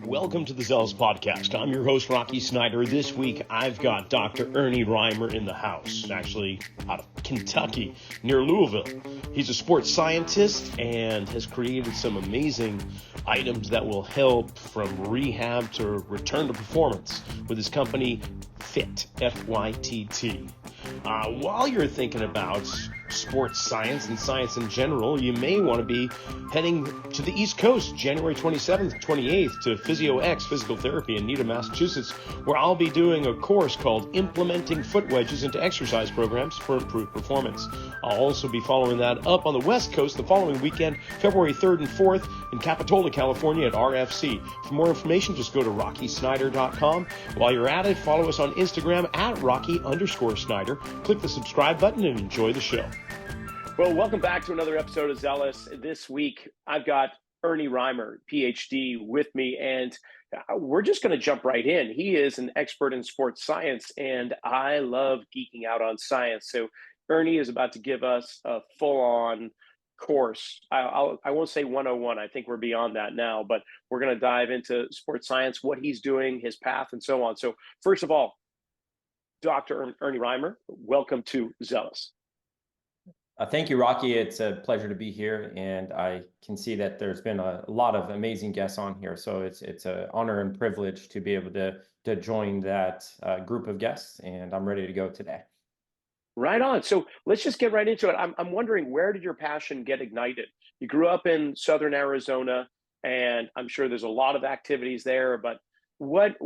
Welcome to the Zealous Podcast. I'm your host, Rocky Snyder. This week, I've got Dr. Ernie Reimer in the house, actually out of Kentucky, near Louisville. He's a sports scientist and has created some amazing items that will help from rehab to return to performance with his company, FYTT, F-Y-T-T. While you're thinking about sports science and science in general, you may want to be heading to the East Coast January 27th, 28th to PhysioX Physical Therapy in Needham, Massachusetts, where I'll be doing a course called Implementing Foot Wedges into Exercise Programs for Improved Performance. I'll also be following that up on the West Coast the following weekend, February 3rd and 4th in Capitola, California at RFC. For more information, just go to RockySnyder.com. While you're at it, follow us on Instagram at Rocky_Snyder. Click the subscribe button and enjoy the show. Well, welcome back to another episode of Zealous. This week, I've got Ernie Reimer, PhD, with me, and we're just going to jump right in. He is an expert in sports science, and I love geeking out on science. So Ernie is about to give us a full-on course. I won't say 101. I think we're beyond that now, but we're going to dive into sports science, what he's doing, his path, and so on. So first of all, Dr. Ernie Reimer, welcome to Zealous. Thank you, Rocky. It's a pleasure to be here, and I can see that there's been a lot of amazing guests on here. So it's an honor and privilege to be able to join that group of guests, and I'm ready to go today. Right on. So let's just get right into it. I'm wondering, where did your passion get ignited? You grew up in Southern Arizona, and I'm sure there's a lot of activities there, but what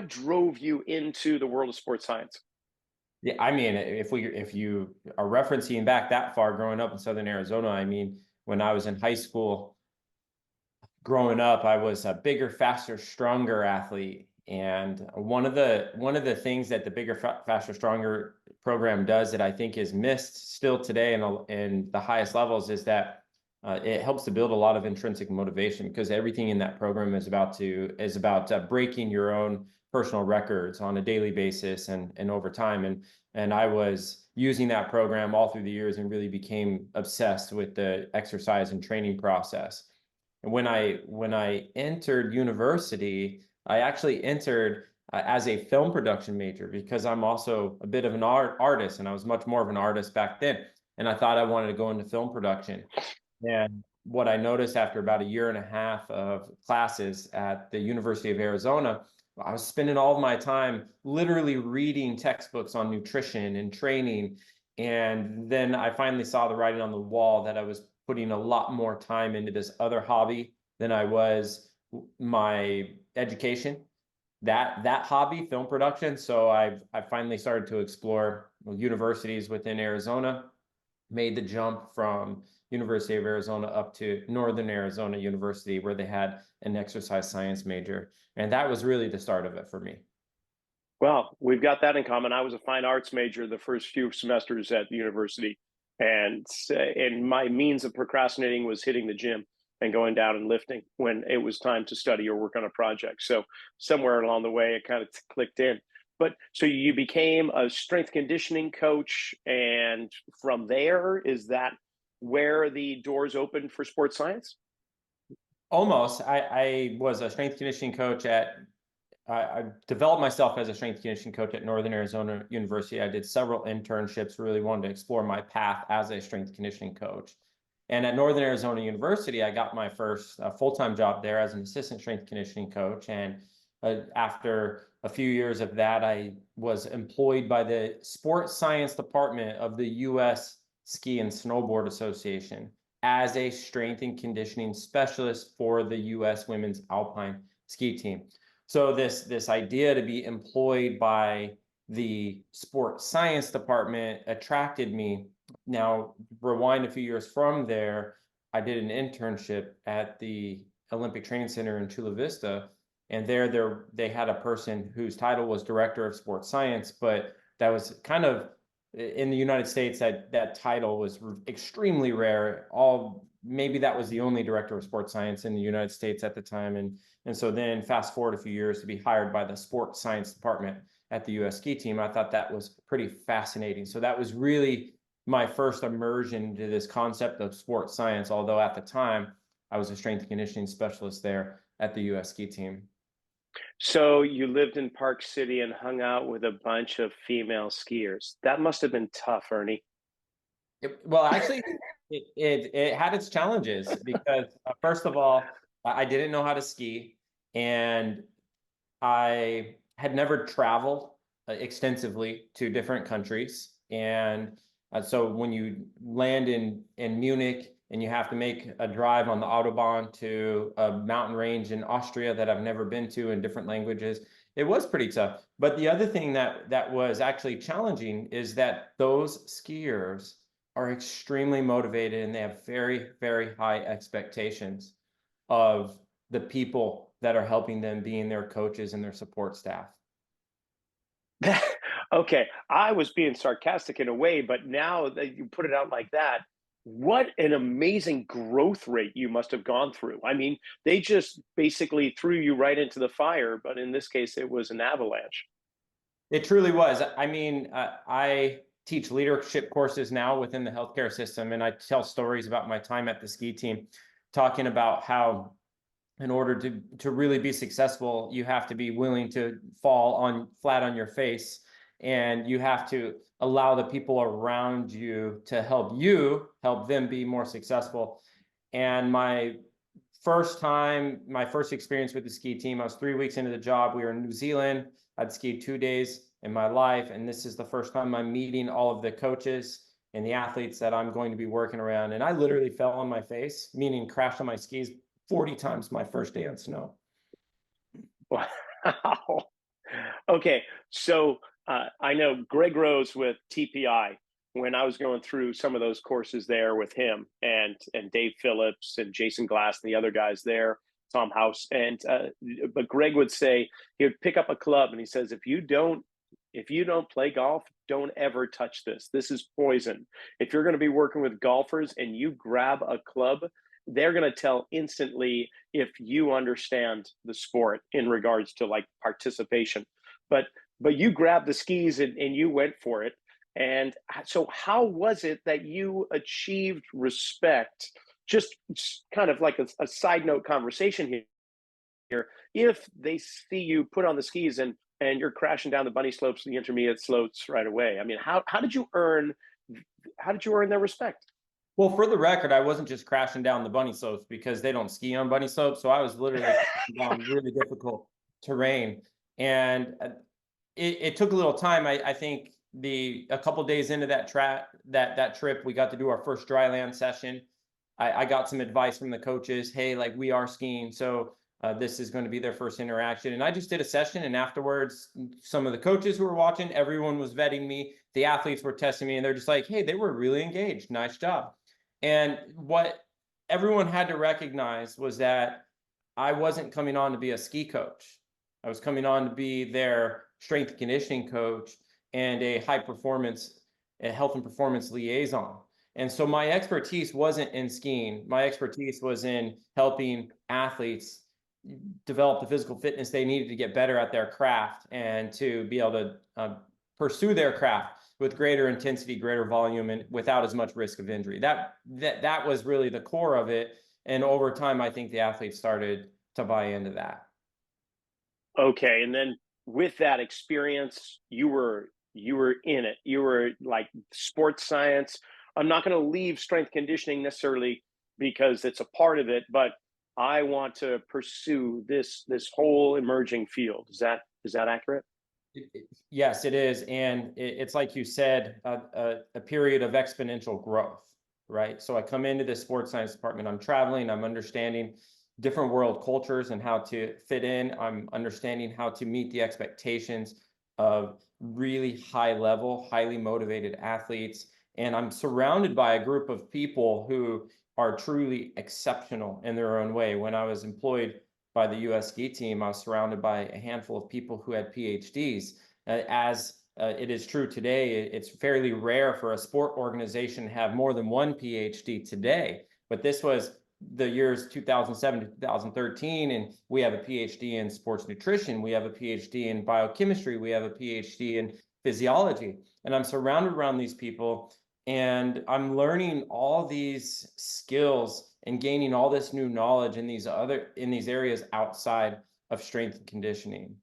drove you into the world of sports science? Yeah, I mean, if you are referencing back that far, growing up in Southern Arizona, I mean, when I was in high school, growing up, I was a bigger, faster, stronger athlete. And one of the things that the bigger, faster, stronger program does that I think is missed still today in the highest levels is that it helps to build a lot of intrinsic motivation, because everything in that program is about breaking your own personal records on a daily basis and over time. And I was using that program all through the years and really became obsessed with the exercise and training process. And when I entered university, I actually entered as a film production major, because I'm also a bit of an artist, and I was much more of an artist back then. And I thought I wanted to go into film production. And what I noticed after about a year and a half of classes at the University of Arizona, I was spending all of my time literally reading textbooks on nutrition and training. And then I finally saw the writing on the wall that I was putting a lot more time into this other hobby than I was my education, that hobby, film production. So I finally started to explore universities within Arizona, made the jump from University of Arizona up to Northern Arizona University, where they had an exercise science major. And that was really the start of it for me. Well, we've got that in common. I was a fine arts major the first few semesters at the university, and my means of procrastinating was hitting the gym and going down and lifting when it was time to study or work on a project. So somewhere along the way, it kind of clicked in. But so you became a strength conditioning coach, and from there, is that where the doors opened for sports science? Almost. I was a strength conditioning coach I developed myself as a strength conditioning coach at Northern Arizona University. I did several internships, really wanted to explore my path as a strength conditioning coach. And at Northern Arizona University, I got my first full-time job there as an assistant strength conditioning coach. And after a few years of that, I was employed by the sports science department of the U.S. Ski and Snowboard Association as a strength and conditioning specialist for the U.S. women's alpine ski team. So this idea to be employed by the sports science department attracted me. Now, rewind a few years from there, I did an internship at the Olympic Training Center in Chula Vista, and there they had a person whose title was Director of Sports Science, but that was kind of, in the United States, that title was extremely rare. Maybe that was the only Director of Sports Science in the United States at the time. And so then fast forward a few years to be hired by the sports science department at the US ski team. I thought that was pretty fascinating. So that was really my first immersion into this concept of sports science, although at the time I was a strength and conditioning specialist there at the US ski team. So you lived in Park City and hung out with a bunch of female skiers. That must have been tough, Ernie. Well, actually, it had its challenges because first of all, I didn't know how to ski, and I had never traveled extensively to different countries. And so when you land in Munich and you have to make a drive on the Autobahn to a mountain range in Austria that I've never been to in different languages, it was pretty tough. But the other thing that was actually challenging is that those skiers are extremely motivated and they have very, very high expectations of the people that are helping them, being their coaches and their support staff. Okay, I was being sarcastic in a way, but now that you put it out like that, what an amazing growth rate you must have gone through. I mean, they just basically threw you right into the fire, but in this case, it was an avalanche. It truly was. I mean, I teach leadership courses now within the healthcare system, and I tell stories about my time at the ski team, talking about how in order to really be successful, you have to be willing to fall on flat on your face, and you have to allow the people around you to help them be more successful. And my first experience with the ski team, I was 3 weeks into the job. We were in New Zealand. I'd skied 2 days in my life, and this is the first time I'm meeting all of the coaches and the athletes that I'm going to be working around. And I literally fell on my face, meaning crashed on my skis 40 times my first day on snow. Wow. Okay, so I know Greg Rose with TPI. When I was going through some of those courses there with him and Dave Phillips and Jason Glass and the other guys there, Tom House, and but Greg would say he would pick up a club and he says, if you don't play golf, don't ever touch this. This is poison. If you're going to be working with golfers and you grab a club, they're going to tell instantly if you understand the sport in regards to like participation. But you grabbed the skis and you went for it. And so how was it that you achieved respect? Just kind of like a side note conversation here. If they see you put on the skis and you're crashing down the bunny slopes, the intermediate slopes right away, I mean, how did you earn their respect? Well, for the record, I wasn't just crashing down the bunny slopes because they don't ski on bunny slopes. So I was literally down really difficult terrain. And it took a little time. I think a couple days into that trip, we got to do our first dry land session. I got some advice from the coaches. Hey, like, we are skiing, so this is going to be their first interaction. And I just did a session, and afterwards, some of the coaches who were watching, everyone was vetting me. The athletes were testing me, and they're just like, hey, they were really engaged. Nice job. And what everyone had to recognize was that I wasn't coming on to be a ski coach. I was coming on to be their strength and conditioning coach and a health and performance liaison. And so my expertise wasn't in skiing. My expertise was in helping athletes develop the physical fitness they needed to get better at their craft and to be able to pursue their craft with greater intensity, greater volume, and without as much risk of injury. That was really the core of it. And over time, I think the athletes started to buy into that. Okay, and then with that experience, you were in it. You were like sports science. I'm not going to leave strength conditioning necessarily because it's a part of it, but I want to pursue this whole emerging field. Is that accurate? Yes, it is. And it's like you said, a period of exponential growth, right? So I come into the sports science department, I'm traveling, I'm understanding different world cultures and how to fit in. I'm understanding how to meet the expectations of really high level, highly motivated athletes. And I'm surrounded by a group of people who are truly exceptional in their own way. When I was employed by the US ski team, I was surrounded by a handful of people who had PhDs. It is true today, it's fairly rare for a sport organization to have more than one PhD today. But this was the years 2007 to 2013, and we have a PhD in sports nutrition, we have a PhD in biochemistry, we have a PhD in physiology. And I'm surrounded around these people, and I'm learning all these skills and gaining all this new knowledge in these areas outside of strength and conditioning.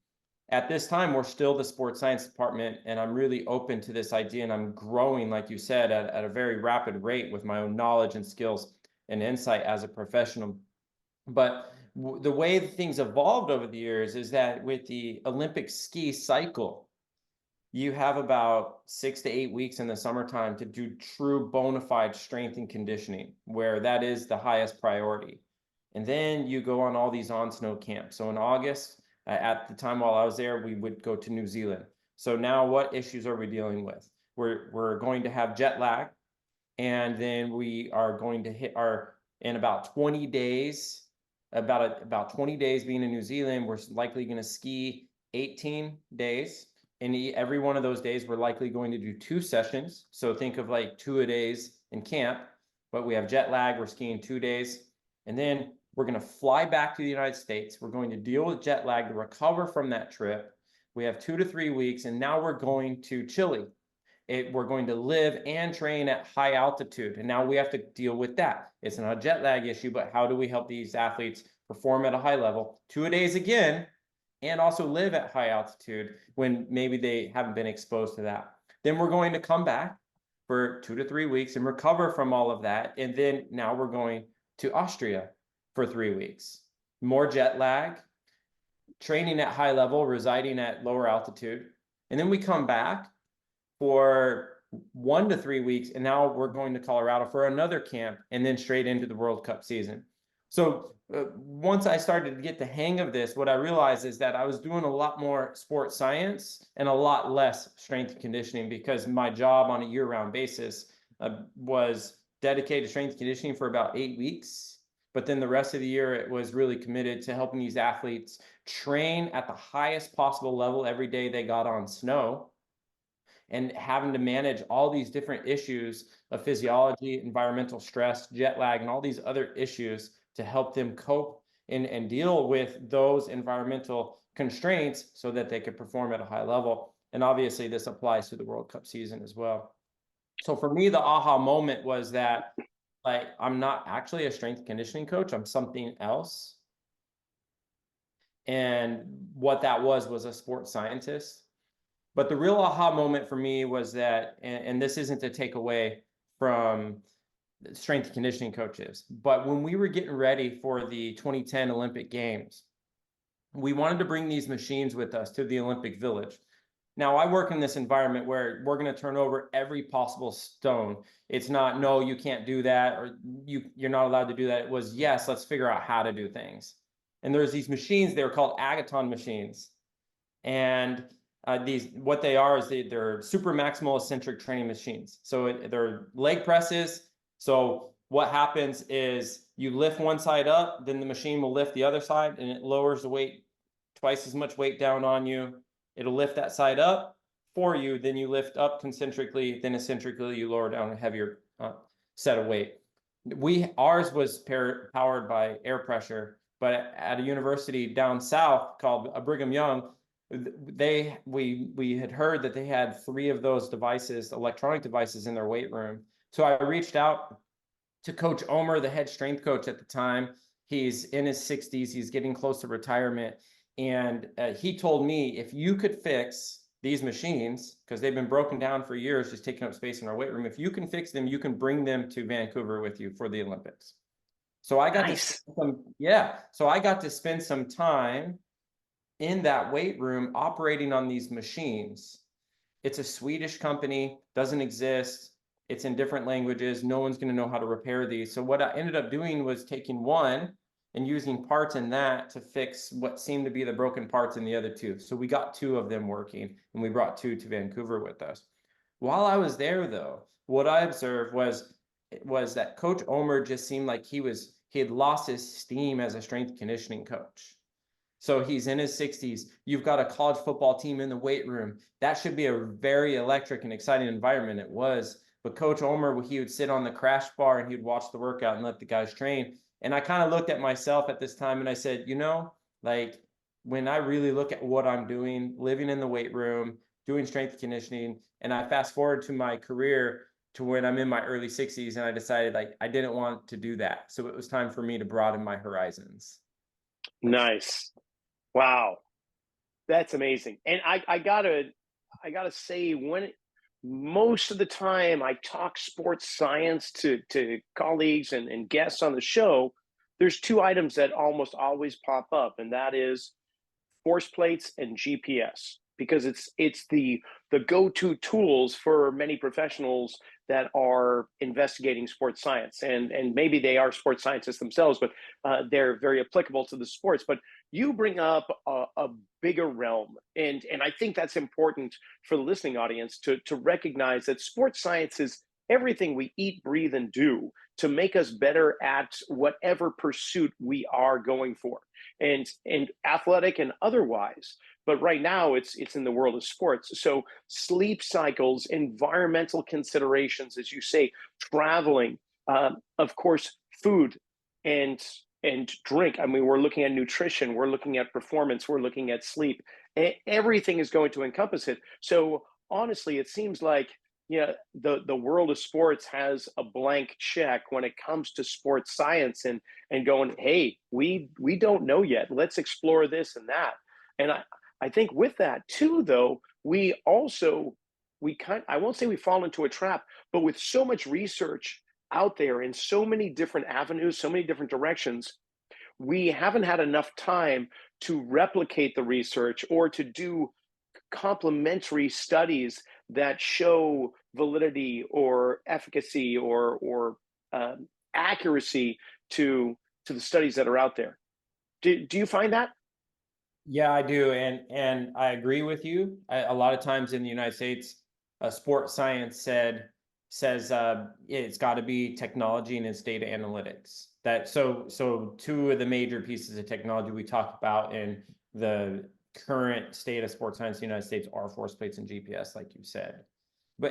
At this time, we're still the sports science department, and I'm really open to this idea, and I'm growing, like you said, at a very rapid rate with my own knowledge and skills and insight as a professional. But the way things evolved over the years is that with the Olympic ski cycle, you have about 6 to 8 weeks in the summertime to do true bona fide strength and conditioning, where that is the highest priority. And then you go on all these on-snow camps. So in August, at the time while I was there, we would go to New Zealand. So now what issues are we dealing with? We're going to have jet lag, and then we are going to hit in about 20 days, about 20 days being in New Zealand, we're likely going to ski 18 days. And every one of those days, we're likely going to do 2 sessions. So think of like 2-a-days in camp, but we have jet lag, we're skiing 2 days. And then we're going to fly back to the United States. We're going to deal with jet lag to recover from that trip. We have 2 to 3 weeks, and now we're going to Chile. We're going to live and train at high altitude. And now we have to deal with that. It's not a jet lag issue, but how do we help these athletes perform at a high level? 2-a-days again, and also live at high altitude when maybe they haven't been exposed to that. Then we're going to come back for 2 to 3 weeks and recover from all of that. And then now we're going to Austria for 3 weeks. More jet lag, training at high level, residing at lower altitude. And then we come back for 1 to 3 weeks. And now we're going to Colorado for another camp, and then straight into the World Cup season. So once I started to get the hang of this, what I realized is that I was doing a lot more sports science and a lot less strength and conditioning, because my job on a year-round basis was dedicated to strength and conditioning for about 8 weeks. But then the rest of the year, it was really committed to helping these athletes train at the highest possible level every day they got on snow, and having to manage all these different issues of physiology, environmental stress, jet lag, and all these other issues to help them cope and deal with those environmental constraints so that they could perform at a high level. And obviously this applies to the World Cup season as well. So for me, the aha moment was that, like, I'm not actually a strength and conditioning coach, I'm something else. And what that was a sports scientist. But the real aha moment for me was that, and this isn't to take away from strength and conditioning coaches, but when we were getting ready for the 2010 Olympic Games, we wanted to bring these machines with us to the Olympic Village. Now, I work in this environment where we're going to turn over every possible stone. It's not, no, you can't do that, or you're not allowed to do that. It was, yes, let's figure out how to do things. And there's these machines, they were called Agaton machines. And what they are is they're super maximal eccentric training machines. So they're leg presses. So what happens is you lift one side up, then the machine will lift the other side, and it lowers the weight, twice as much weight down on you. It'll lift that side up for you, then you lift up concentrically, then eccentrically you lower down a heavier set of weight. Ours was powered by air pressure, but at a university down south called Brigham Young, we had heard that they had 3 of those devices, electronic devices, in their weight room. So I reached out to Coach Omer, the head strength coach at the time. He's in his 60s, he's getting close to retirement. And he told me, if you could fix these machines, because they've been broken down for years, just taking up space in our weight room, if you can fix them, you can bring them to Vancouver with you for the Olympics. So I got so I got to spend some time in that weight room operating on these machines. It's a Swedish company, doesn't exist. It's in different languages. No one's going to know how to repair these. So what I ended up doing was taking one and using parts in that to fix what seemed to be the broken parts in the other 2. So we got 2 of them working, and we brought 2 to Vancouver with us. While I was there, though, what I observed was that Coach Omer just seemed like he had lost his steam as a strength conditioning coach. So he's in his 60s. You've got a college football team in the weight room. That should be a very electric and exciting environment. It was. But Coach Omer, he would sit on the crash bar and he'd watch the workout and let the guys train. And I kind of looked at myself at this time and I said, like, when I really look at what I'm doing, living in the weight room, doing strength conditioning, and I fast forward to my career, to when I'm in my early 60s, and I decided like I didn't want to do that. So it was time for me to broaden my horizons. Nice. Wow. That's amazing. And I gotta say, most of the time I talk sports science to colleagues and guests on the show, there's two items that almost always pop up, and that is force plates and GPS, because it's the go-to tools for many professionals that are investigating sports science, and maybe they are sports scientists themselves, but they're very applicable to the sports. But you bring up a bigger realm, and I think that's important for the listening audience to recognize that sports science is everything we eat, breathe, and do to make us better at whatever pursuit we are going for, and athletic and otherwise. But right now it's in the world of sports. So sleep cycles, environmental considerations, as you say, traveling, of course, food and drink. I mean, we're looking at nutrition, we're looking at performance, we're looking at sleep. Everything is going to encompass it. So honestly, it seems like, yeah, the world of sports has a blank check when it comes to sports science, and going, hey, we don't know yet. Let's explore this and that. And I think with that too, though, we also I won't say we fall into a trap, but with so much research out there in so many different avenues, so many different directions, we haven't had enough time to replicate the research or to do complementary studies that show validity or efficacy or accuracy to the studies that are out there. Do you find that? Yeah, I do, and I agree with you. A lot of times in the United States, sports science says it's got to be technology and it's data analytics. So two of the major pieces of technology we talk about in the current state of sports science in the United States are force plates and GPS, like you said.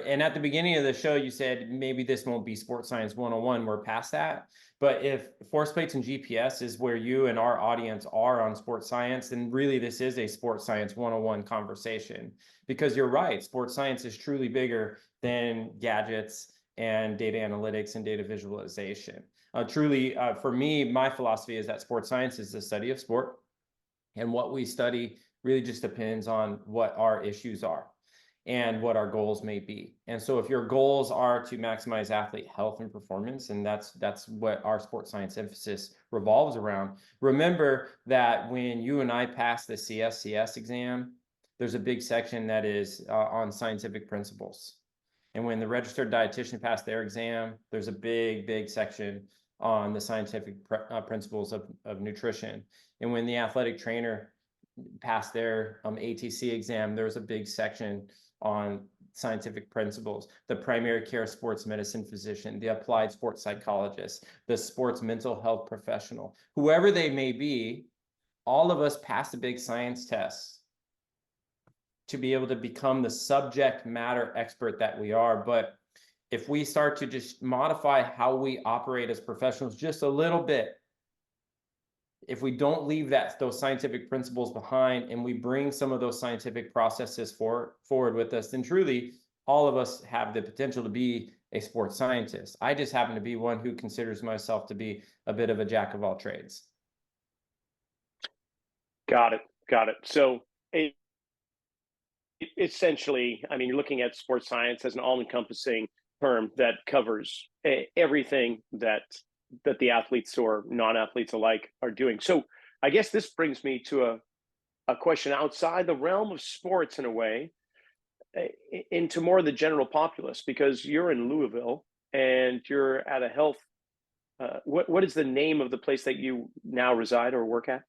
And at the beginning of the show, you said maybe this won't be sports science 101. We're past that. But if force plates and GPS is where you and our audience are on sports science, then really this is a sports science 101 conversation. Because you're right, sports science is truly bigger than gadgets and data analytics and data visualization. Truly, for me, my philosophy is that sports science is the study of sport. And what we study really just depends on what our issues are and what our goals may be. And so if your goals are to maximize athlete health and performance, and that's what our sports science emphasis revolves around, remember that when you and I pass the CSCS exam, there's a big section that is on scientific principles. And when the registered dietitian passed their exam, there's a big section on the scientific principles of nutrition. And when the athletic trainer passed their ATC exam, there's a big section on scientific principles. The primary care sports medicine physician, the applied sports psychologist, the sports mental health professional, whoever they may be, all of us pass the big science tests to be able to become the subject matter expert that we are. But if we start to just modify how we operate as professionals just a little bit, if we don't leave those scientific principles behind and we bring some of those scientific processes forward with us, then truly all of us have the potential to be a sports scientist. I just happen to be one who considers myself to be a bit of a jack of all trades. Got it. So essentially, I mean, you're looking at sports science as an all-encompassing term that covers everything that the athletes or non-athletes alike are doing. So I guess this brings me to a question outside the realm of sports in a way, into more of the general populace, because you're in Louisville and you're at a health, what is the name of the place that you now reside or work at?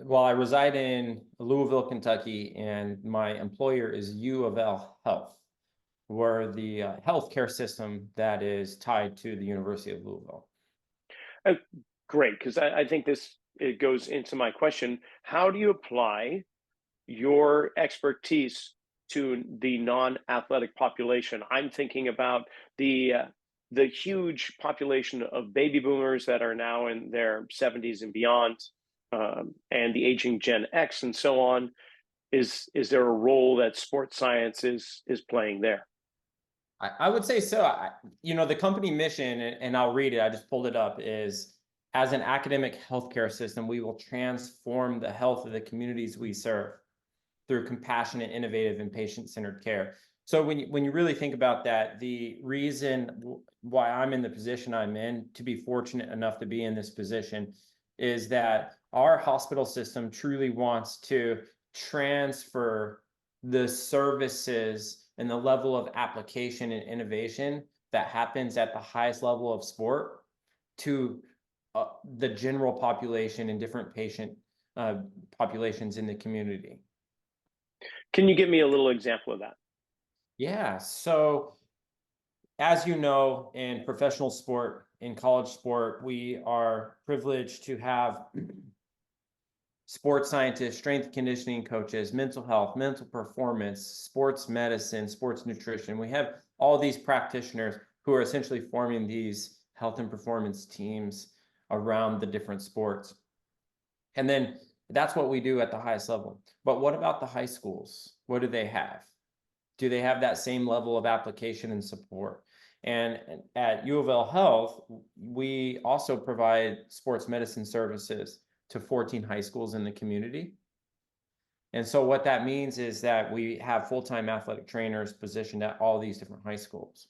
Well, I reside in Louisville, Kentucky, and my employer is U of L Health. We're the healthcare system that is tied to the University of Louisville. Great, because I think it goes into my question. How do you apply your expertise to the non-athletic population? I'm thinking about the huge population of baby boomers that are now in their 70s and beyond, and the aging Gen X and so on. Is there a role that sports science is playing there? I would say so. The company mission, and I'll read it, I just pulled it up, is as an academic healthcare system, we will transform the health of the communities we serve through compassionate, innovative, and patient-centered care. So when you really think about that, the reason why I'm in the position I'm in, to be fortunate enough to be in this position, is that our hospital system truly wants to transfer the services and the level of application and innovation that happens at the highest level of sport to the general population and different patient populations in the community. Can you give me a little example of that? Yeah. So as you know, in professional sport, in college sport, we are privileged to have sports scientists, strength conditioning coaches, mental health, mental performance, sports medicine, sports nutrition. We have all these practitioners who are essentially forming these health and performance teams around the different sports. And then that's what we do at the highest level. But what about the high schools? What do they have? Do they have that same level of application and support? And at U of L Health, we also provide sports medicine services to 14 high schools in the community. And so what that means is that we have full-time athletic trainers positioned at all these different high schools.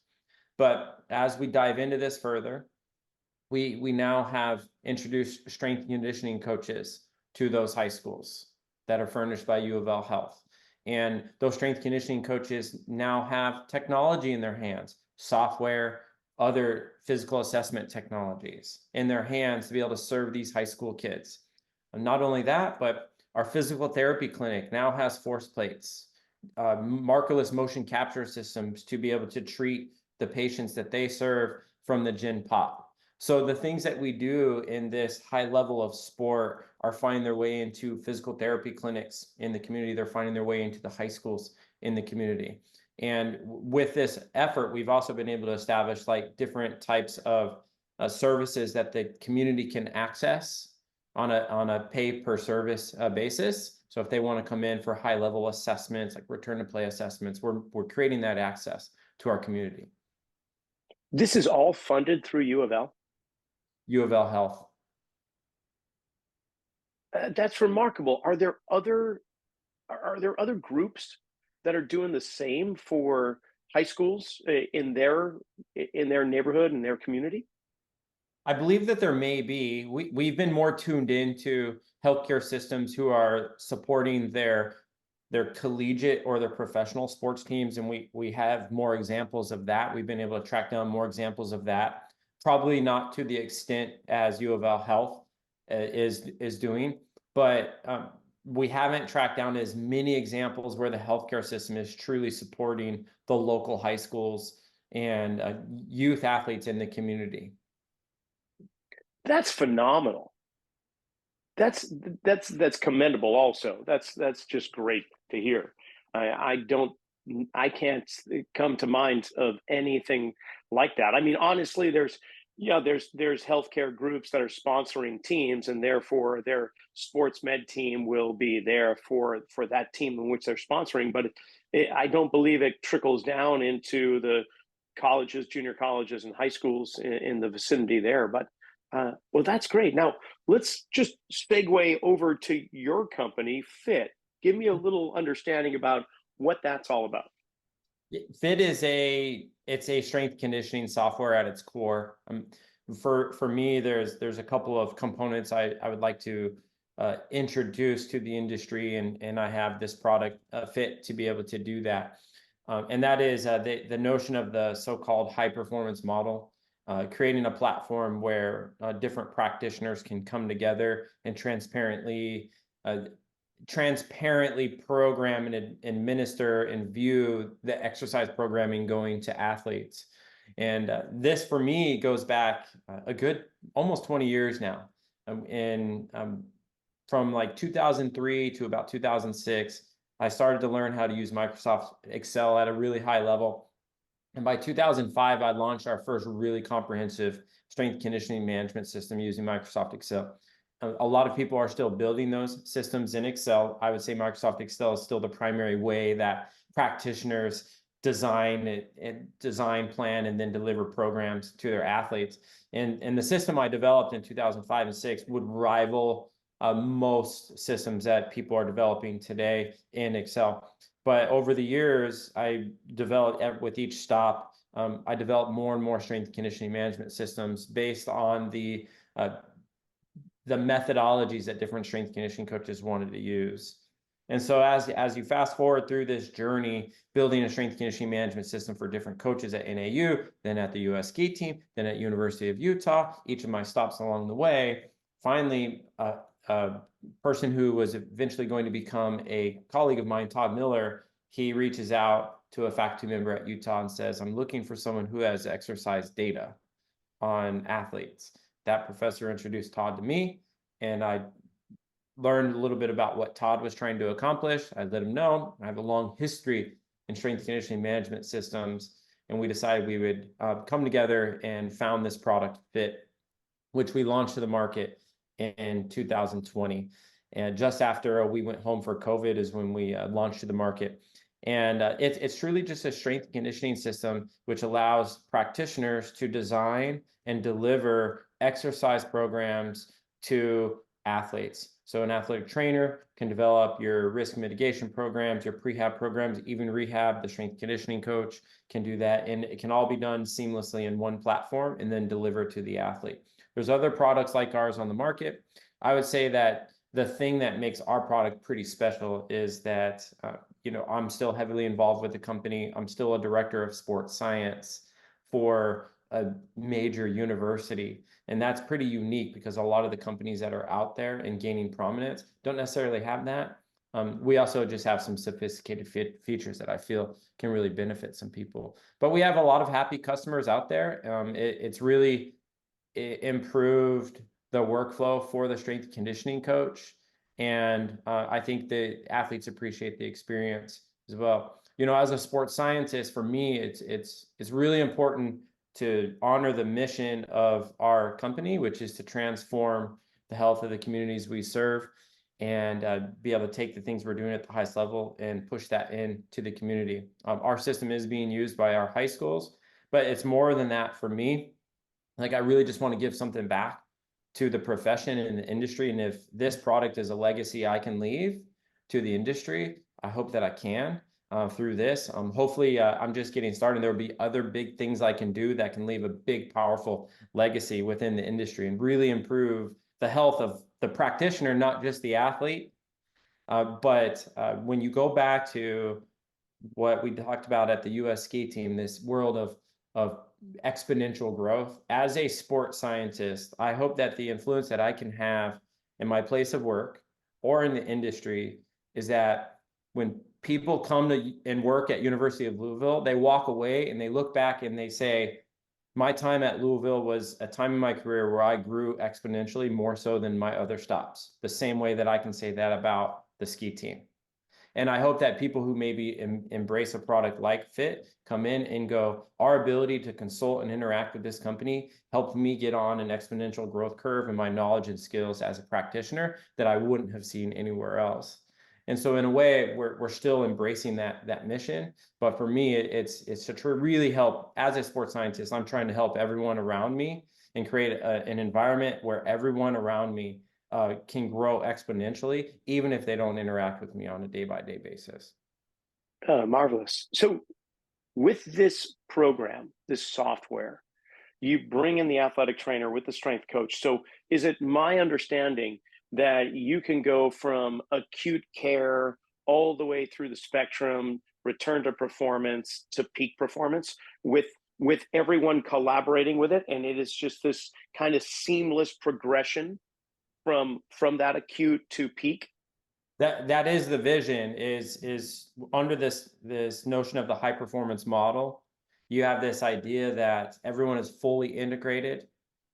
But as we dive into this further, we now have introduced strength and conditioning coaches to those high schools that are furnished by U of L Health. And those strength conditioning coaches now have technology in their hands, software, other physical assessment technologies in their hands to be able to serve these high school kids. And not only that, but our physical therapy clinic now has force plates, markerless motion capture systems to be able to treat the patients that they serve from the gin pop. So the things that we do in this high level of sport are finding their way into physical therapy clinics in the community. They're finding their way into the high schools in the community. And with this effort, we've also been able to establish like different types of services that the community can access on a pay per service basis. So if they want to come in for high level assessments, like return to play assessments, we're creating that access to our community. This is all funded through U of L? U of L Health. That's remarkable. Are there other groups that are doing the same for high schools in their neighborhood and their community? I believe that there may be. We've been more tuned into healthcare systems who are supporting their collegiate or their professional sports teams, and we have more examples of that. We've been able to track down more examples of that. Probably not to the extent as U of L Health is doing, but we haven't tracked down as many examples where the healthcare system is truly supporting the local high schools and youth athletes in the community. That's phenomenal. That's commendable. Also, that's just great to hear. I can't come to mind of anything like that. I mean, honestly, there's healthcare groups that are sponsoring teams, and therefore their sports med team will be there for that team in which they're sponsoring. But I don't believe it trickles down into the colleges, junior colleges, and high schools in the vicinity there. But well, that's great. Now let's just segue over to your company, FYTT. Give me a little understanding about what that's all about. FYTT is it's a strength conditioning software at its core. For me, there's a couple of components I would like to introduce to the industry, and I have this product FYTT to be able to do that. And that is the notion of the so-called high performance model, creating a platform where different practitioners can come together and transparently program and administer and view the exercise programming going to athletes. And this for me goes back a good almost 20 years now. From like 2003 to about 2006, I started to learn how to use Microsoft Excel at a really high level. And by 2005, I launched our first really comprehensive strength conditioning management system using Microsoft Excel. A lot of people are still building those systems in Excel. I would say Microsoft Excel is still the primary way that practitioners design plan and then deliver programs to their athletes. And the system I developed in 2005 and 6 would rival most systems that people are developing today in Excel. But over the years, I developed with each stop, I developed more and more strength and conditioning management systems based on the methodologies that different strength conditioning coaches wanted to use. And so as you fast forward through this journey, building a strength conditioning management system for different coaches at NAU, then at the US ski team, then at University of Utah, each of my stops along the way, finally, a person who was eventually going to become a colleague of mine, Todd Miller, he reaches out to a faculty member at Utah and says, I'm looking for someone who has exercise data on athletes. That professor introduced Todd to me, and I learned a little bit about what Todd was trying to accomplish. I let him know I have a long history in strength conditioning management systems, and we decided we would come together and found this product, FYTT, which we launched to the market in 2020. And just after we went home for COVID is when we launched to the market. And it's truly just a strength conditioning system which allows practitioners to design and deliver exercise programs to athletes. So an athletic trainer can develop your risk mitigation programs, your prehab programs, even rehab. The strength conditioning coach can do that, and it can all be done seamlessly in one platform and then deliver to the athlete. There's other products like ours on the market. I would say that the thing that makes our product pretty special is that I'm still heavily involved with the company. I'm still a director of sports science for a major university. And that's pretty unique because a lot of the companies that are out there and gaining prominence don't necessarily have that. We also just have some sophisticated features that I feel can really benefit some people. But we have a lot of happy customers out there. It's really improved the workflow for the strength conditioning coach. And I think the athletes appreciate the experience as well. As a sports scientist, for me, it's really important to honor the mission of our company, which is to transform the health of the communities we serve and be able to take the things we're doing at the highest level and push that into the community. Our system is being used by our high schools, but it's more than that for me. Like, I really just want to give something back to the profession and the industry. And if this product is a legacy I can leave to the industry, I hope that I can. Through this. Hopefully, I'm just getting started. There will be other big things I can do that can leave a big, powerful legacy within the industry and really improve the health of the practitioner, not just the athlete. But when you go back to what we talked about at the US ski team, this world of exponential growth, as a sports scientist, I hope that the influence that I can have in my place of work or in the industry is that when people come to and work at University of Louisville, they walk away and they look back and they say, my time at Louisville was a time in my career where I grew exponentially more so than my other stops, the same way that I can say that about the ski team. And I hope that people who maybe embrace a product like FYTT come in and go, our ability to consult and interact with this company helped me get on an exponential growth curve in my knowledge and skills as a practitioner that I wouldn't have seen anywhere else. And so in a way, we're still embracing that mission. But for me, it's to really help. As a sports scientist, I'm trying to help everyone around me and create an environment where everyone around me can grow exponentially, even if they don't interact with me on a day-by-day basis. Marvelous. So with this program, this software, you bring in the athletic trainer with the strength coach. So is it my understanding that you can go from acute care all the way through the spectrum, return to performance to peak performance with everyone collaborating with it, and it is just this kind of seamless progression from that acute to peak? That is the vision, is under this notion of the high performance model. You have this idea that everyone is fully integrated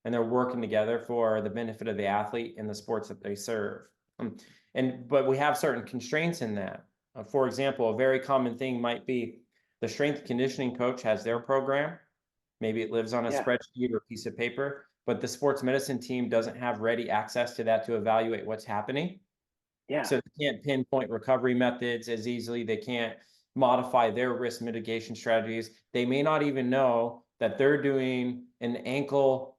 and they're working together for the benefit of the athlete in the sports that they serve. But we have certain constraints in that. For example, a very common thing might be the strength conditioning coach has their program. Maybe it lives on a spreadsheet or a piece of paper, but the sports medicine team doesn't have ready access to that to evaluate what's happening. So they can't pinpoint recovery methods as easily. They can't modify their risk mitigation strategies. They may not even know that they're doing an ankle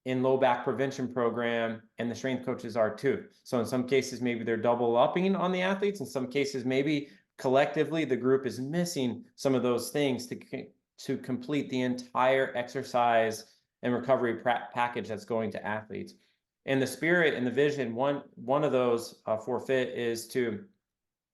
in low back prevention program, and the strength coaches are too. So in some cases, maybe they're double upping on the athletes. In some cases, maybe collectively the group is missing some of those things to complete the entire exercise and recovery package that's going to athletes. And the spirit and the vision, one of those for FIT is to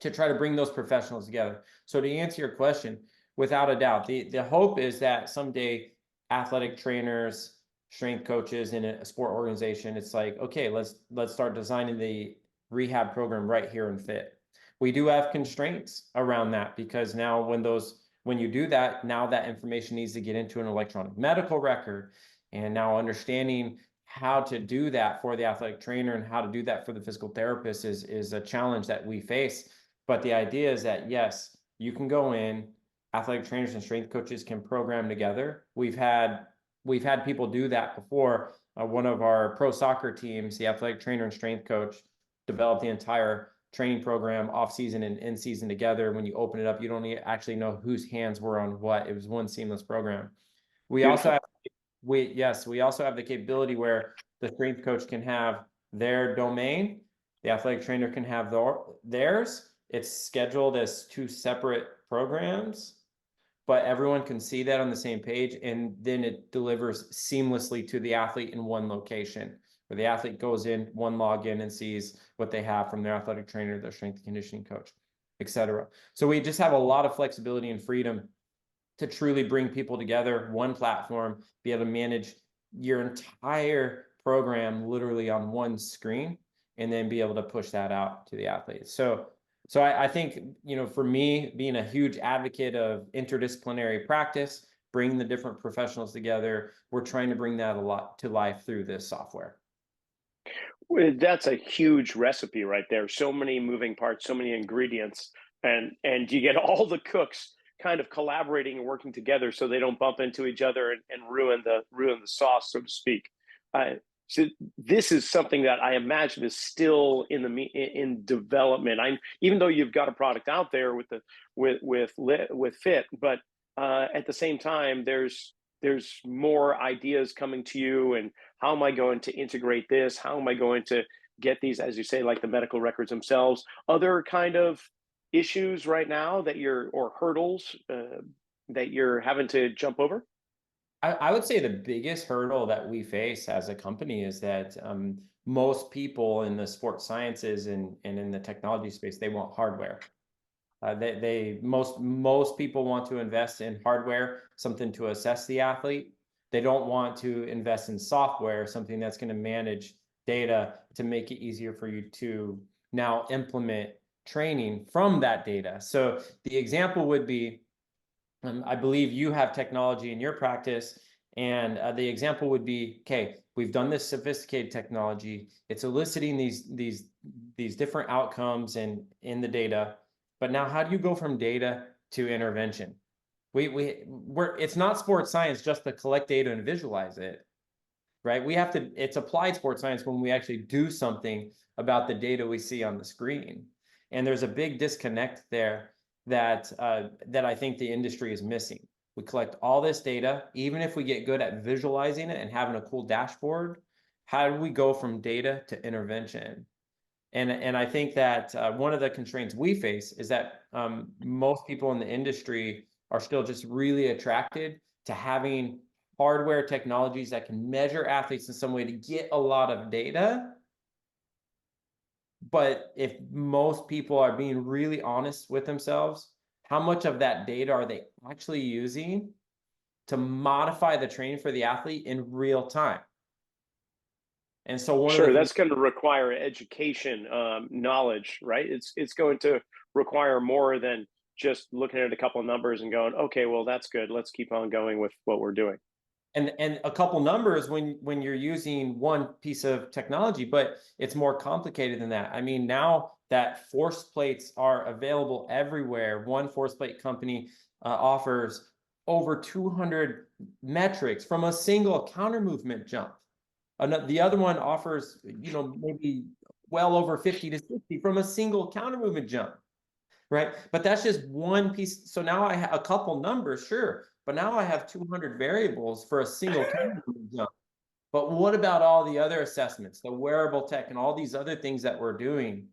try to bring those professionals together. So to answer your question, without a doubt, the hope is that someday athletic trainers, strength coaches in a sport organization, it's like, okay, let's start designing the rehab program right here in FIT. We do have constraints around that, because now when you do that, now that information needs to get into an electronic medical record, and now understanding how to do that for the athletic trainer and how to do that for the physical therapist is a challenge that we face. But the idea is that, yes, you can go in, athletic trainers and strength coaches can program together. We've had people do that before. One of our pro soccer teams, the athletic trainer and strength coach, developed the entire training program off season and in season together. When you open it up, you don't actually know whose hands were on what. It was one seamless program. We also have the capability where the strength coach can have their domain, the athletic trainer can have theirs. It's scheduled as two separate programs, but everyone can see that on the same page, and then it delivers seamlessly to the athlete in one location, where the athlete goes in, one login, and sees what they have from their athletic trainer, their strength and conditioning coach, etc. So we just have a lot of flexibility and freedom to truly bring people together, one platform, be able to manage your entire program literally on one screen, and then be able to push that out to the athletes. So I think, for me, being a huge advocate of interdisciplinary practice, bringing the different professionals together, we're trying to bring that a lot to life through this software. Well, that's a huge recipe right there. So many moving parts, so many ingredients, and you get all the cooks kind of collaborating and working together so they don't bump into each other and ruin the sauce, so to speak. So this is something that I imagine is still in development. Even though you've got a product out there with FIT, but at the same time, there's more ideas coming to you. And how am I going to integrate this? How am I going to get these, as you say, like the medical records themselves? Other kind of issues right now or hurdles that you're having to jump over? I would say the biggest hurdle that we face as a company is that most people in the sports sciences and in the technology space, they want hardware. Most people want to invest in hardware, something to assess the athlete. They don't want to invest in software, something that's going to manage data to make it easier for you to now implement training from that data. So the example would be, I believe you have technology in your practice, and the example would be, okay, we've done this sophisticated technology. It's eliciting these different outcomes in the data, but now how do you go from data to intervention? It's not sports science just to collect data and visualize it, right? It's applied sports science when we actually do something about the data we see on the screen. And there's a big disconnect there that I think the industry is missing. We collect all this data, even if we get good at visualizing it and having a cool dashboard, how do we go from data to intervention? And I think that one of the constraints we face is that most people in the industry are still just really attracted to having hardware technologies that can measure athletes in some way to get a lot of data. But if most people are being really honest with themselves, how much of that data are they actually using to modify the training for the athlete in real time? And so that's going to require education, knowledge, right? It's going to require more than just looking at a couple of numbers and going, okay, well, that's good. Let's keep on going with what we're doing. And a couple numbers when you're using one piece of technology, but it's more complicated than that. I mean, now that force plates are available everywhere, one force plate company offers over 200 metrics from a single counter movement jump. The other one offers, maybe well over 50 to 60 from a single counter movement jump. right? But that's just one piece. So now I have a couple numbers, sure, but now I have 200 variables for a single category zone. But what about all the other assessments, the wearable tech, and all these other things that we're doing?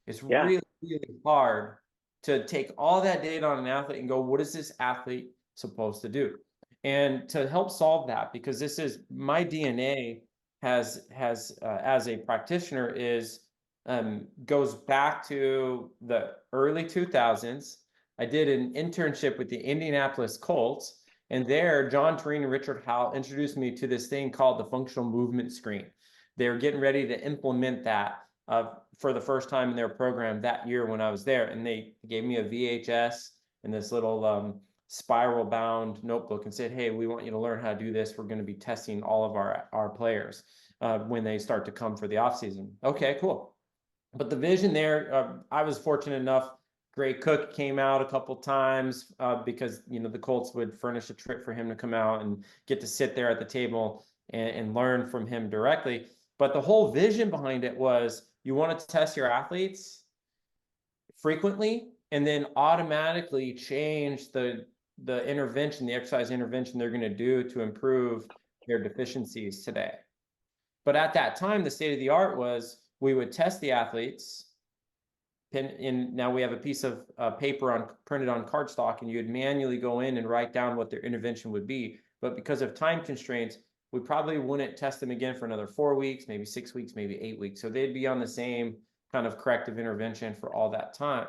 It's Yeah. really, really hard to take all that data on an athlete and go, what is this athlete supposed to do? And to help solve that, because this is my DNA has as a practitioner is goes back to the early 2000s. I did an internship with the Indianapolis Colts, and there John Tureen and Richard Howell introduced me to this thing called the functional movement screen. They were getting ready to implement that for the first time in their program that year when I was there, and they gave me a VHS and this little spiral bound notebook and said, hey, we want you to learn how to do this. We're going to be testing all of our players when they start to come for the off season. Okay, cool. But the vision there, I was fortunate enough. Gray Cook came out a couple times because the Colts would furnish a trip for him to come out and get to sit there at the table and learn from him directly. But the whole vision behind it was you want to test your athletes frequently and then automatically change the intervention, the exercise intervention they're going to do to improve their deficiencies today. But at that time, the state of the art was we would test the athletes. Now we have a piece of paper printed on cardstock, and you would manually go in and write down what their intervention would be. But because of time constraints, we probably wouldn't test them again for another 4 weeks, maybe 6 weeks, maybe 8 weeks. So they'd be on the same kind of corrective intervention for all that time.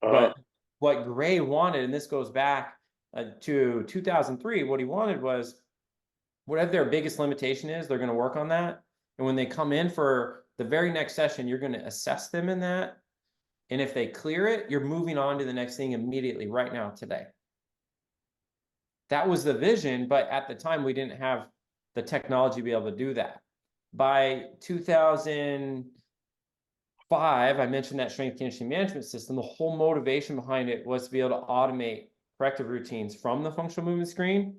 But what Gray wanted, and this goes back to 2003, what he wanted was whatever their biggest limitation is, they're going to work on that. And when they come in for the very next session, you're going to assess them in that. And if they clear it, you're moving on to the next thing immediately, right now, today. That was the vision, but at the time, we didn't have the technology to be able to do that. By 2005, I mentioned that strength conditioning management system. The whole motivation behind it was to be able to automate corrective routines from the functional movement screen.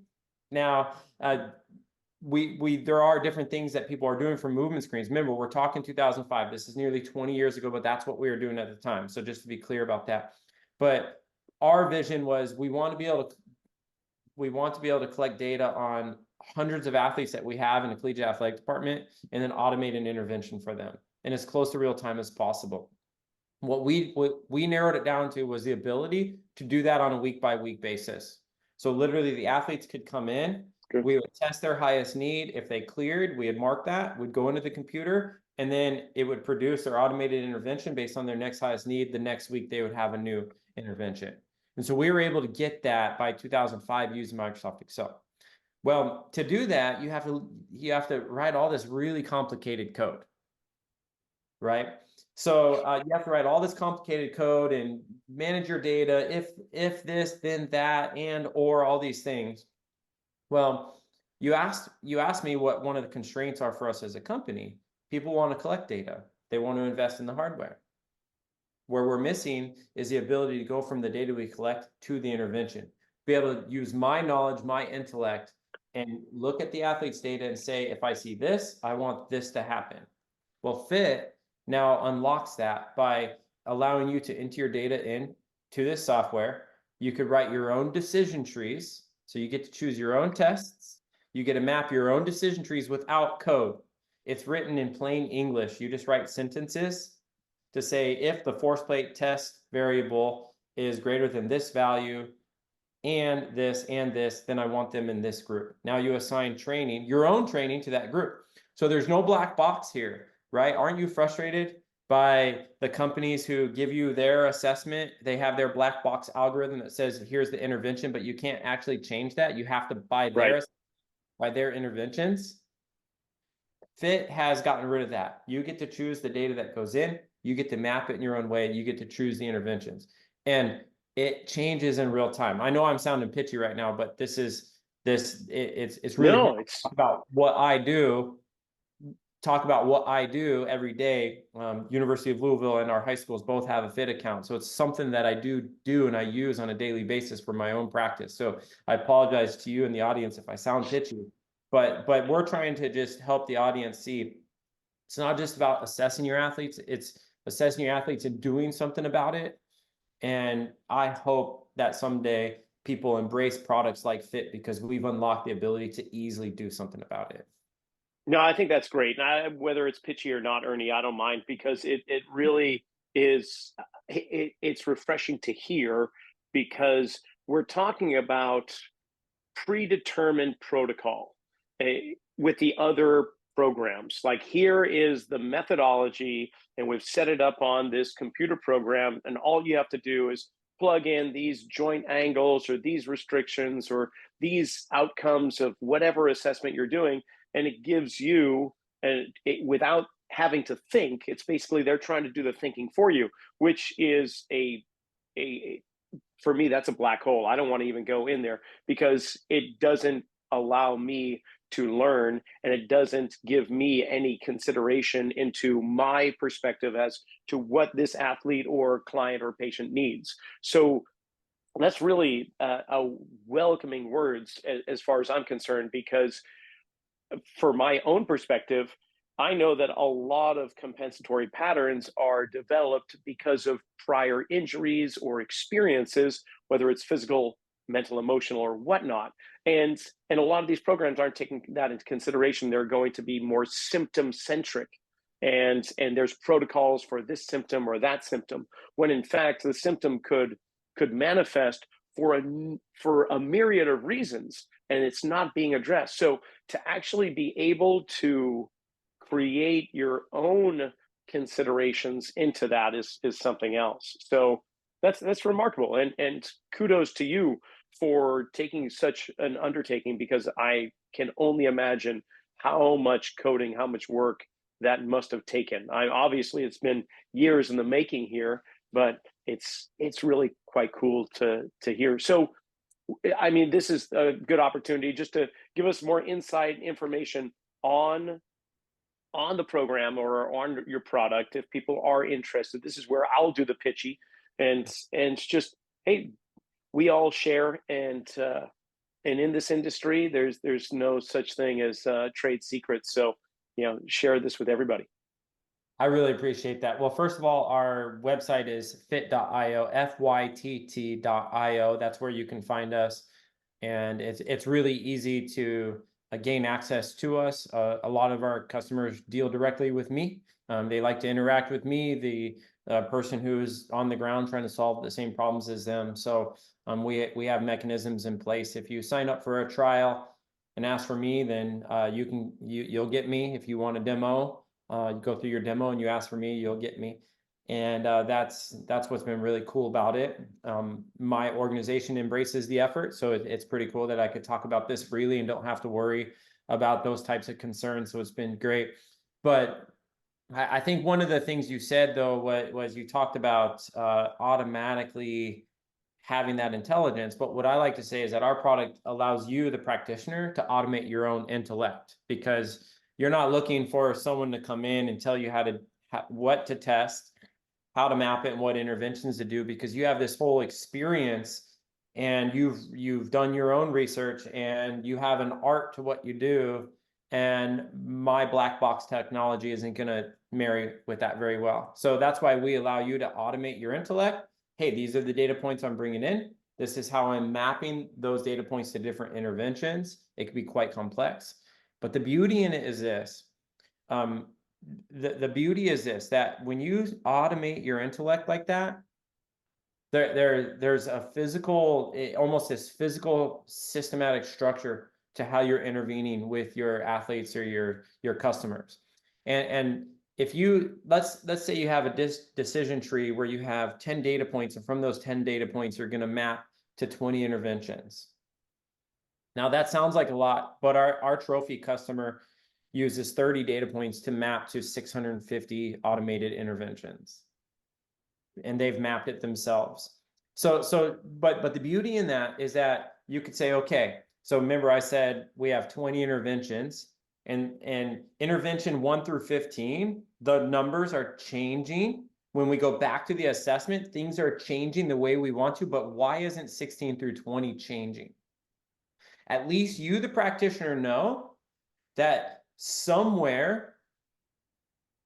Now, there are different things that people are doing for movement screens. Remember, we're talking 2005. This is nearly 20 years ago, but that's what we were doing at the time. So just to be clear about that. But our vision was we want to be able to collect data on hundreds of athletes that we have in the collegiate athletic department and then automate an intervention for them and as close to real time as possible. What we narrowed it down to was the ability to do that on a week by week basis. So literally the athletes could come in, we would test their highest need. If they cleared, we would mark that, we'd go into the computer, and then it would produce their automated intervention based on their next highest need. The next week they would have a new intervention. And so we were able to get that by 2005 using Microsoft Excel. Well, to do that, you have to write all this really complicated code, right? So you have to write all this complicated code and manage your data. If this, then that, and or all these things. Well, you asked me what one of the constraints are for us as a company. People want to collect data. They want to invest in the hardware. Where we're missing is the ability to go from the data we collect to the intervention. Be able to use my knowledge, my intellect, and look at the athlete's data and say, if I see this, I want this to happen. Well, FIT now unlocks that by allowing you to enter your data in to this software. You could write your own decision trees. So you get to choose your own tests. You get to map your own decision trees without code. It's written in plain English. You just write sentences to say, if the force plate test variable is greater than this value, and this, then I want them in this group. Now you assign training, your own training, to that group. So there's no black box here, right? Aren't you frustrated by the companies who give you their assessment? They have their black box algorithm that says, here's the intervention, but you can't actually change that. You have to buy their interventions. FIT has gotten rid of that. You get to choose the data that goes in. You get to map it in your own way. You get to choose the interventions. And it changes in real time. I know I'm sounding pitchy right now, but it's really about what I do. Talk about what I do every day. University of Louisville and our high schools both have a FIT account. So it's something that I do and I use on a daily basis for my own practice. So I apologize to you and the audience if I sound pitchy, but we're trying to just help the audience see it's not just about assessing your athletes. It's assessing your athletes and doing something about it. And I hope that someday people embrace products like FITT because we've unlocked the ability to easily do something about it. No, I think that's great. And whether it's pitchy or not, Ernie, I don't mind because it really is. It's refreshing to hear because we're talking about predetermined protocol with the other programs. Like here is the methodology, and we've set it up on this computer program, and all you have to do is plug in these joint angles or these restrictions or these outcomes of whatever assessment you're doing, and it gives you, and without having to think, it's basically they're trying to do the thinking for you, which is a for me, that's a black hole. I don't want to even go in there because it doesn't allow me to learn, and it doesn't give me any consideration into my perspective as to what this athlete or client or patient needs. So that's really a welcoming words as far as I'm concerned, because for my own perspective, I know that a lot of compensatory patterns are developed because of prior injuries or experiences, whether it's physical, mental, emotional, or whatnot. And a lot of these programs aren't taking that into consideration. They're going to be more symptom centric. And there's protocols for this symptom or that symptom, when in fact the symptom could manifest for a myriad of reasons, and it's not being addressed. So to actually be able to create your own considerations into that is something else. So that's remarkable, and kudos to you for taking such an undertaking, because I can only imagine how much coding, how much work that must have taken. Obviously it's been years in the making here, but it's really quite cool to hear. So I mean, this is a good opportunity just to give us more insight information on the program or on your product. If people are interested, this is where I'll do the pitchy, and it's just, hey, we all share, and in this industry there's no such thing as trade secrets. So share this with everybody. I really appreciate that. Well, first of all, our website is FYTT.io, FYTT.io. That's where you can find us. And it's really easy to gain access to us. A lot of our customers deal directly with me. They like to interact with me, the person who's on the ground trying to solve the same problems as them. So we have mechanisms in place. If you sign up for a trial and ask for me, then you'll get me. If you want a demo, you go through your demo and you ask for me, you'll get me. And that's what's been really cool about it. My organization embraces the effort, so it's pretty cool that I could talk about this freely and don't have to worry about those types of concerns. So it's been great. But I think one of the things you said, though, was you talked about automatically having that intelligence. But what I like to say is that our product allows you, the practitioner, to automate your own intellect, because you're not looking for someone to come in and tell you what to test, how to map it, and what interventions to do, because you have this whole experience and you've done your own research and you have an art to what you do. And my black box technology isn't going to marry with that very well. So that's why we allow you to automate your intellect. Hey, these are the data points I'm bringing in. This is how I'm mapping those data points to different interventions. It can be quite complex. But the beauty in it is this. The beauty is this, that when you automate your intellect like that, there's a physical, almost this physical systematic structure to how you're intervening with your athletes or your customers. And if you, let's say you have a decision tree where you have 10 data points, and from those 10 data points, you're going to map to 20 interventions. Now that sounds like a lot, but our trophy customer uses 30 data points to map to 650 automated interventions. And they've mapped it themselves. But the beauty in that is that you could say, okay, so remember I said we have 20 interventions, and intervention 1 through 15, the numbers are changing. When we go back to the assessment, things are changing the way we want to, but why isn't 16 through 20 changing? At least you, the practitioner, know that somewhere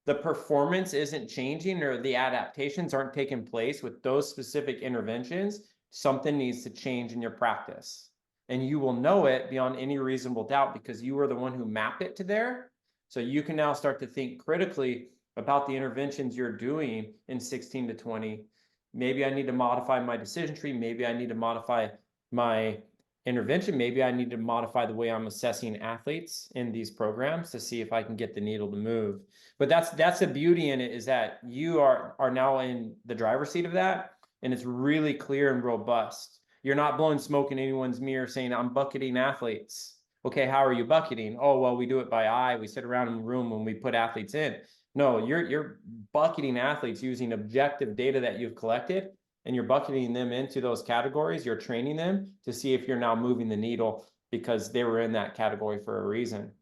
the performance isn't changing or the adaptations aren't taking place with those specific interventions, something needs to change in your practice. And you will know it beyond any reasonable doubt because you are the one who mapped it to there. So you can now start to think critically about the interventions you're doing in 16 to 20. Maybe I need to modify my decision tree. Maybe I need to modify my intervention. Maybe I need to modify the way I'm assessing athletes in these programs to see if I can get the needle to move. But that's the beauty in it, is that you are now in the driver's seat of that, and it's really clear and robust. You're not blowing smoke in anyone's mirror saying, I'm bucketing athletes. Okay, how are you bucketing? Oh, well, we do it by eye. We sit around in the room when we put athletes in. No, you're bucketing athletes using objective data that you've collected, and you're bucketing them into those categories. You're training them to see if you're now moving the needle because they were in that category for a reason.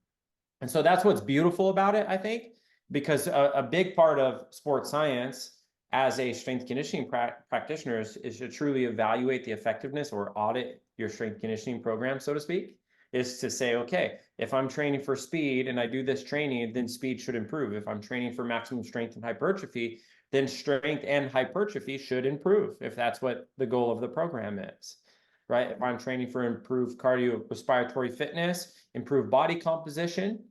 And so that's what's beautiful about it, I think, because a big part of sports science as a strength conditioning practitioner is to truly evaluate the effectiveness or audit your strength conditioning program, so to speak, is to say, okay, if I'm training for speed and I do this training, then speed should improve. If I'm training for maximum strength and hypertrophy, then strength and hypertrophy should improve if that's what the goal of the program is, right? If I'm training for improved cardiorespiratory fitness, improved body composition,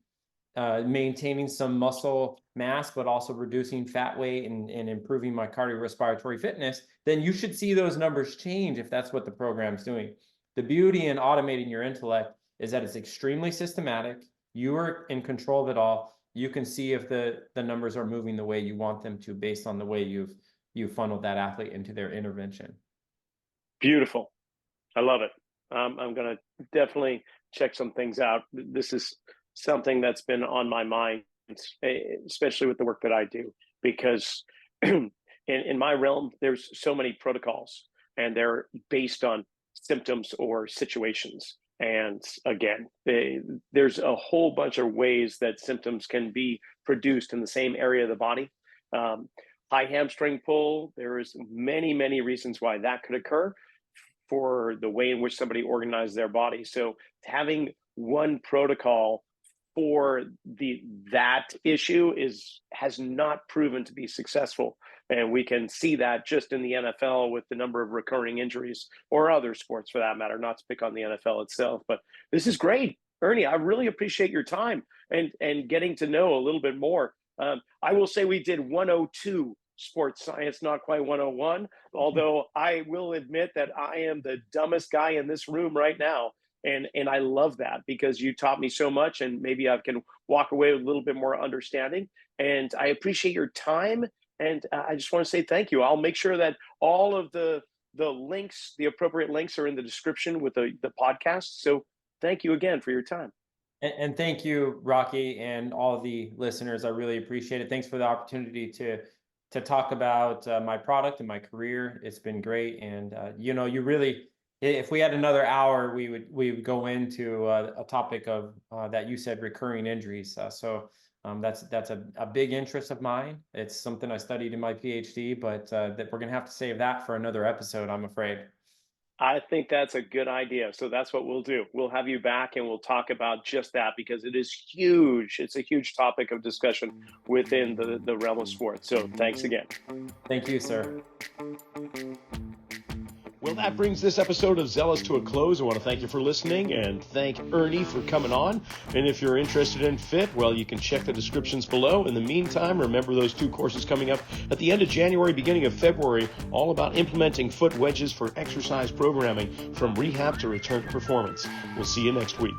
maintaining some muscle mass, but also reducing fat weight and improving my cardiorespiratory fitness, then you should see those numbers change if that's what the program's doing. The beauty in automating your intellect is that it's extremely systematic. You are in control of it all. You can see if the numbers are moving the way you want them to based on the way you've funneled that athlete into their intervention. Beautiful. I love it. I'm going to definitely check some things out. This is something that's been on my mind, especially with the work that I do, because in my realm, there's so many protocols and they're based on symptoms or situations. And again, there's a whole bunch of ways that symptoms can be produced in the same area of the body. High hamstring pull, there's many reasons why that could occur for the way in which somebody organized their body. So having one protocol for that issue has not proven to be successful. And we can see that just in the NFL with the number of recurring injuries, or other sports for that matter, not to pick on the NFL itself. But this is great. Ernie, I really appreciate your time and getting to know a little bit more. I will say we did 102 sports science, not quite 101, although I will admit that I am the dumbest guy in this room right now. And I love that because you taught me so much, and maybe I can walk away with a little bit more understanding. And I appreciate your time. And I just want to say thank you. I'll make sure that all of the links, the appropriate links, are in the description with the podcast. So thank you again for your time. And thank you, Rocky, and all the listeners. I really appreciate it. Thanks for the opportunity to talk about my product and my career. It's been great. And, you really, if we had another hour, we would go into a topic of that you said, recurring injuries. So that's a big interest of mine. It's something I studied in my PhD, but that we're going to have to save that for another episode, I'm afraid. I think that's a good idea. So that's what we'll do. We'll have you back and we'll talk about just that, because it is huge. It's a huge topic of discussion within the realm of sports. So thanks again. Thank you, sir. Well, that brings this episode of Zealous to a close. I want to thank you for listening and thank Ernie for coming on. And if you're interested in FIT, well, you can check the descriptions below. In the meantime, remember those 2 courses coming up at the end of January, beginning of February, all about implementing foot wedges for exercise programming from rehab to return to performance. We'll see you next week.